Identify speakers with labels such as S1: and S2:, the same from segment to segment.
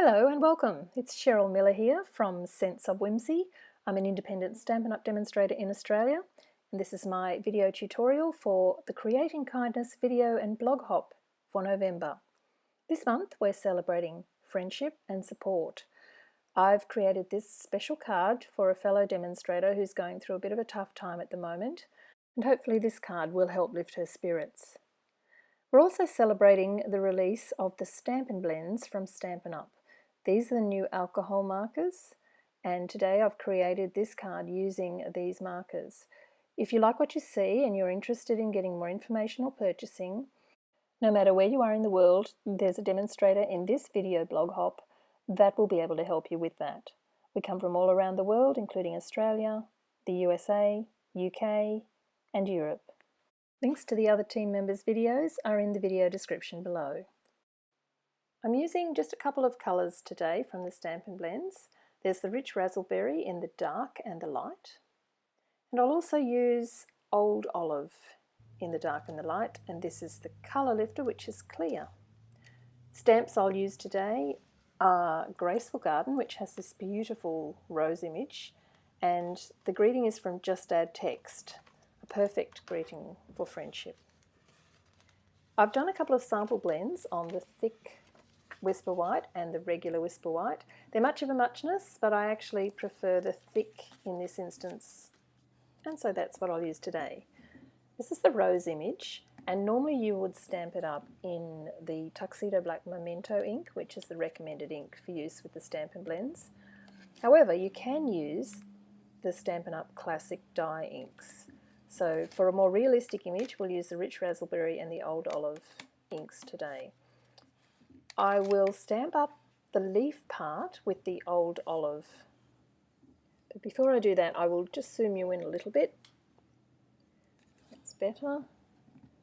S1: Hello and welcome. It's Cheryl Miller here from Sense of Whimsy. I'm an independent Stampin' Up! Demonstrator in Australia, and this is my video tutorial for the Creating Kindness video and blog hop for November. This month we're celebrating friendship and support. I've created this special card for a fellow demonstrator who's going through a bit of a tough time at the moment, and hopefully this card will help lift her spirits. We're also celebrating the release of the Stampin' Blends from Stampin' Up! These are the new alcohol markers, and today I've created this card using these markers. If you like what you see and you're interested in getting more information or purchasing, no matter where you are in the world, there's a demonstrator in this video blog hop that will be able to help you with that. We come from all around the world, including Australia, the USA, UK, and Europe. Links to the other team members' videos are in the video description below. I'm using just a couple of colours today from the Stampin' Blends. There's the Rich Razzleberry in the dark and the light. And I'll also use Old Olive in the dark and the light, and this is the Colour Lifter, which is clear. Stamps I'll use today are Graceful Garden, which has this beautiful rose image, and the greeting is from Just Add Text, a perfect greeting for friendship. I've done a couple of sample blends on the thick Whisper White and the regular Whisper White. They're much of a muchness, but I actually prefer the thick in this instance, and so that's what I'll use today. This is the rose image, and normally you would stamp it up in the Tuxedo Black Memento ink, which is the recommended ink for use with the Stampin' Blends. However, you can use the Stampin' Up! Classic dye inks. So for a more realistic image, we'll use the Rich Razzleberry and the Old Olive inks today. I will stamp up the leaf part with the Old Olive. But before I do that, I will just zoom you in a little bit. That's better.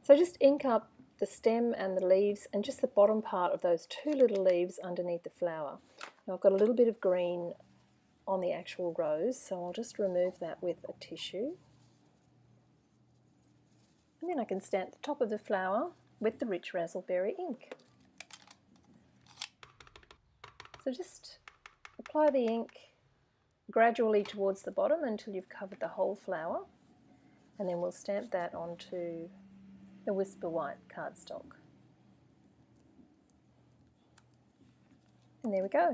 S1: So just ink up the stem and the leaves and just the bottom part of those two little leaves underneath the flower. Now I've got a little bit of green on the actual rose, so I'll just remove that with a tissue. And then I can stamp the top of the flower with the Rich Razzleberry ink. So just apply the ink gradually towards the bottom until you've covered the whole flower, and then we'll stamp that onto the Whisper White cardstock. And there we go.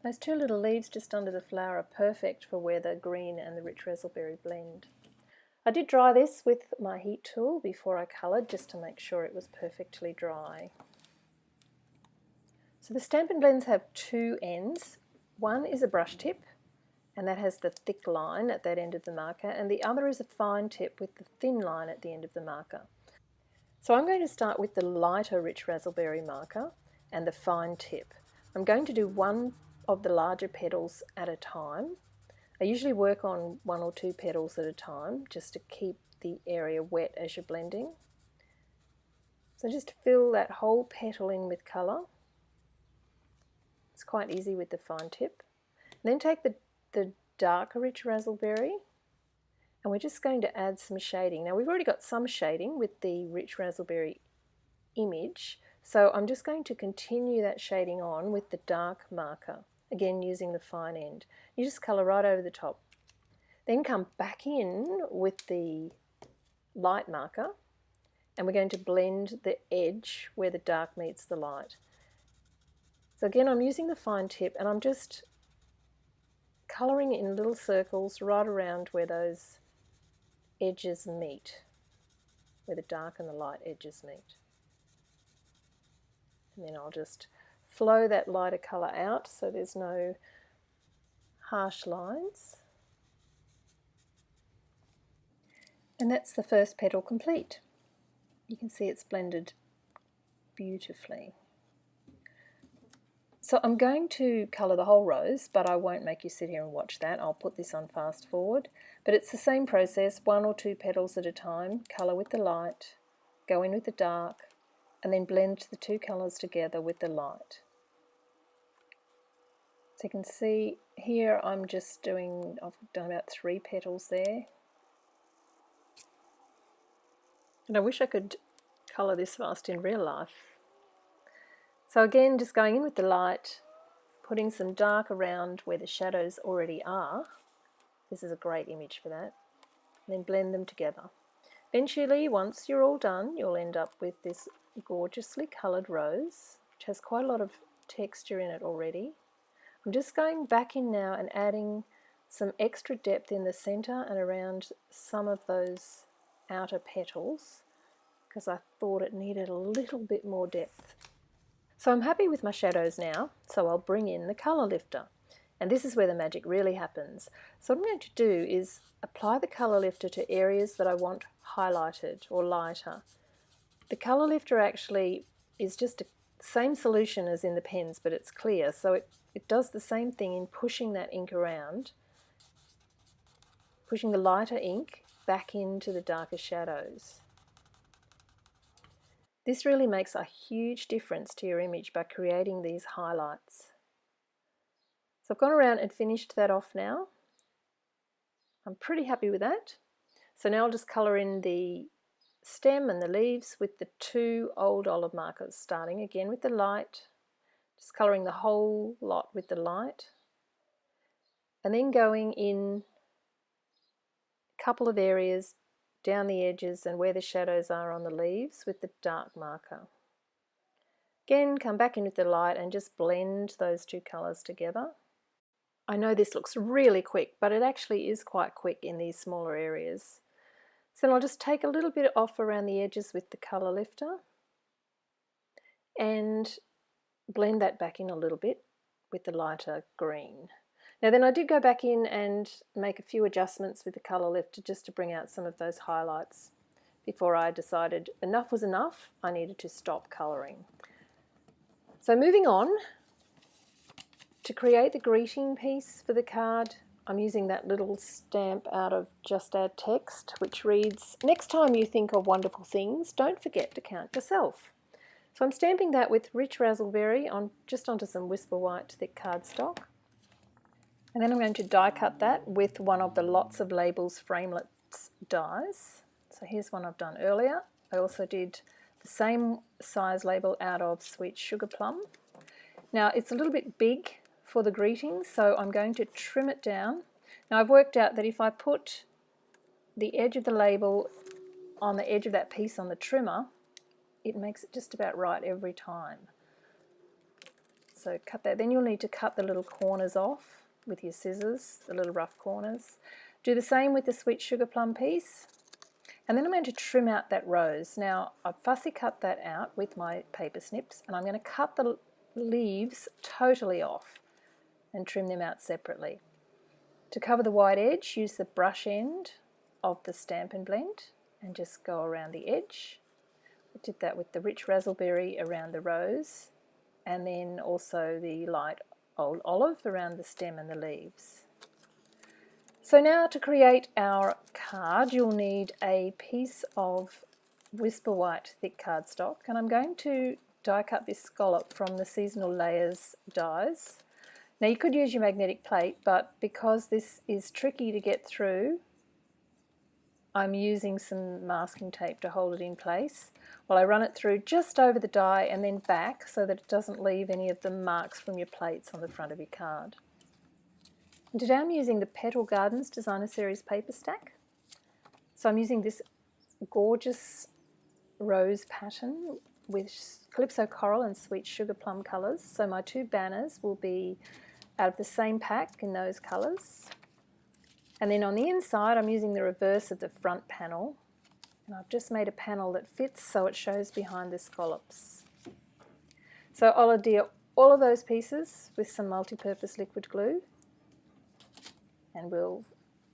S1: Those two little leaves just under the flower are perfect for where the green and the Rich Razzleberry blend. I did dry this with my heat tool before I coloured, just to make sure it was perfectly dry. So the Stampin' Blends have two ends. One is a brush tip, and that has the thick line at that end of the marker, and the other is a fine tip with the thin line at the end of the marker. So I'm going to start with the lighter Rich Razzleberry marker and the fine tip. I'm going to do one of the larger petals at a time. I usually work on one or two petals at a time just to keep the area wet as you're blending. So just fill that whole petal in with colour. It's quite easy with the fine tip. And then take the darker Rich Razzleberry, and we're just going to add some shading. Now we've already got some shading with the Rich Razzleberry image, so I'm just going to continue that shading on with the dark marker, again using the fine end. You just colour right over the top. Then come back in with the light marker, and we're going to blend the edge where the dark meets the light. So again, I'm using the fine tip, and I'm just colouring in little circles right around where those edges meet, where the dark and the light edges meet. And then I'll just flow that lighter colour out so there's no harsh lines. And that's the first petal complete. You can see it's blended beautifully. So I'm going to colour the whole rose, but I won't make you sit here and watch that. I'll put this on fast forward. But it's the same process, one or two petals at a time, colour with the light, go in with the dark, and then blend the two colours together with the light. So you can see here I've done about 3 petals there. And I wish I could colour this fast in real life. So again, just going in with the light, putting some dark around where the shadows already are. This is a great image for that. And then blend them together. Eventually, once you're all done, you'll end up with this gorgeously coloured rose, which has quite a lot of texture in it already. I'm just going back in now and adding some extra depth in the centre and around some of those outer petals, because I thought it needed a little bit more depth. So I'm happy with my shadows now, so I'll bring in the colour lifter. And this is where the magic really happens. So what I'm going to do is apply the colour lifter to areas that I want highlighted or lighter. The colour lifter actually is just the same solution as in the pens, but it's clear. So it does the same thing in pushing that ink around, pushing the lighter ink back into the darker shadows. This really makes a huge difference to your image by creating these highlights. So I've gone around and finished that off now. I'm pretty happy with that. So now I'll just colour in the stem and the leaves with the 2 old olive markers, starting again with the light, just colouring the whole lot with the light, and then going in a couple of areas down the edges and where the shadows are on the leaves with the dark marker. Again, come back in with the light and just blend those 2 colours together. I know this looks really quick, but it actually is quite quick in these smaller areas. So then I'll just take a little bit off around the edges with the colour lifter and blend that back in a little bit with the lighter green. Now then I did go back in and make a few adjustments with the colour lifter just to bring out some of those highlights before I decided enough was enough, I needed to stop colouring. So moving on, to create the greeting piece for the card, I'm using that little stamp out of Just Add Text, which reads, "Next time you think of wonderful things, don't forget to count yourself." So I'm stamping that with Rich Razzleberry just onto some Whisper White thick cardstock. And then I'm going to die cut that with one of the Lots of Labels Framelits dies. So here's one I've done earlier. I also did the same size label out of Sweet Sugar Plum. Now it's a little bit big for the greeting, so I'm going to trim it down. Now I've worked out that if I put the edge of the label on the edge of that piece on the trimmer, it makes it just about right every time. So cut that. Then you'll need to cut the little corners off with your scissors, the little rough corners. Do the same with the Sweet Sugar Plum piece. And then I'm going to trim out that rose. Now I've fussy cut that out with my paper snips, and I'm going to cut the leaves totally off and trim them out separately. To cover the white edge, use the brush end of the Stampin' Blend and just go around the edge. I did that with the Rich Razzleberry around the rose, and then also the light old olive around the stem and the leaves. So now to create our card, you'll need a piece of Whisper White thick cardstock, and I'm going to die cut this scallop from the Seasonal Layers dies. Now you could use your magnetic plate, but because this is tricky to get through, I'm using some masking tape to hold it in place while I run it through just over the die and then back so that it doesn't leave any of the marks from your plates on the front of your card. And today I'm using the Petal Gardens Designer Series paper stack. So I'm using this gorgeous rose pattern with Calypso Coral and Sweet Sugar Plum colours. So my 2 banners will be out of the same pack in those colours. And then on the inside I'm using the reverse of the front panel, and I've just made a panel that fits so it shows behind the scallops. So I'll adhere all of those pieces with some multi-purpose liquid glue, and we'll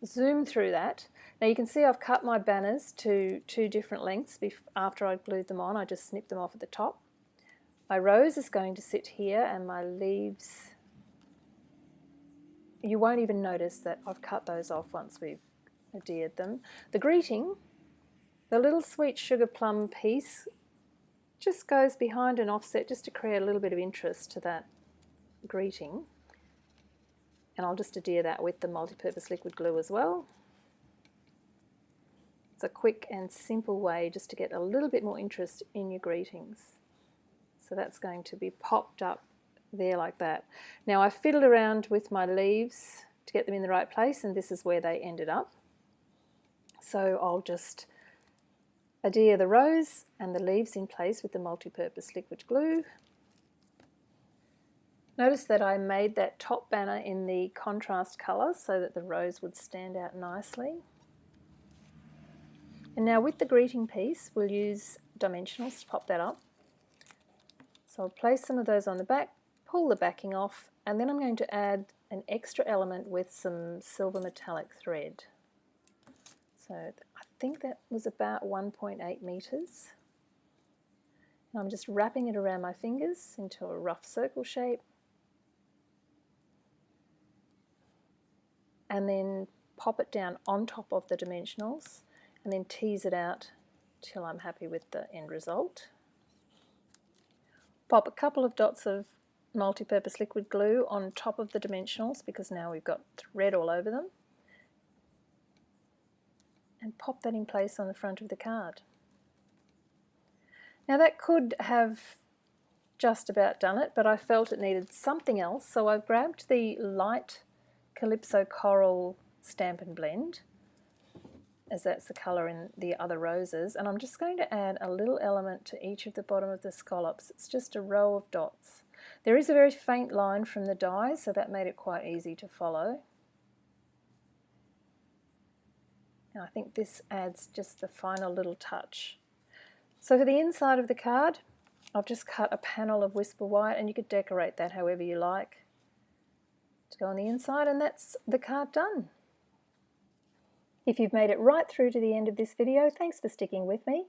S1: zoom through that. Now you can see I've cut my banners to 2 different lengths after I glued them on. I just snipped them off at the top. My rose is going to sit here, and my leaves, you won't even notice that I've cut those off once we've adhered them. The greeting, the little Sweet Sugar Plum piece just goes behind an offset just to create a little bit of interest to that greeting. And I'll just adhere that with the multi-purpose liquid glue as well. It's a quick and simple way just to get a little bit more interest in your greetings. So that's going to be popped up there like that. Now I fiddled around with my leaves to get them in the right place, and this is where they ended up. So I'll just adhere the rose and the leaves in place with the multi-purpose liquid glue. Notice that I made that top banner in the contrast colour so that the rose would stand out nicely. And now with the greeting piece, we'll use dimensionals to pop that up. So I'll place some of those on the back, pull the backing off, and then I'm going to add an extra element with some silver metallic thread. So I think that was about 1.8 meters. And I'm just wrapping it around my fingers into a rough circle shape. And then pop it down on top of the dimensionals and then tease it out till I'm happy with the end result. Pop a couple of dots of multi-purpose liquid glue on top of the dimensionals because now we've got thread all over them. And pop that in place on the front of the card. Now that could have just about done it, but I felt it needed something else, so I've grabbed the light Calypso Coral Stampin' Blend, as that's the colour in the other roses, and I'm just going to add a little element to each of the bottom of the scallops. It's just a row of dots. There is a very faint line from the die, so that made it quite easy to follow. And I think this adds just the final little touch. So for the inside of the card, I've just cut a panel of Whisper White, and you could decorate that however you like to go on the inside, and that's the card done. If you've made it right through to the end of this video, thanks for sticking with me.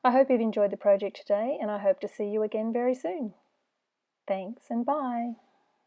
S1: I hope you've enjoyed the project today, and I hope to see you again very soon. Thanks and bye.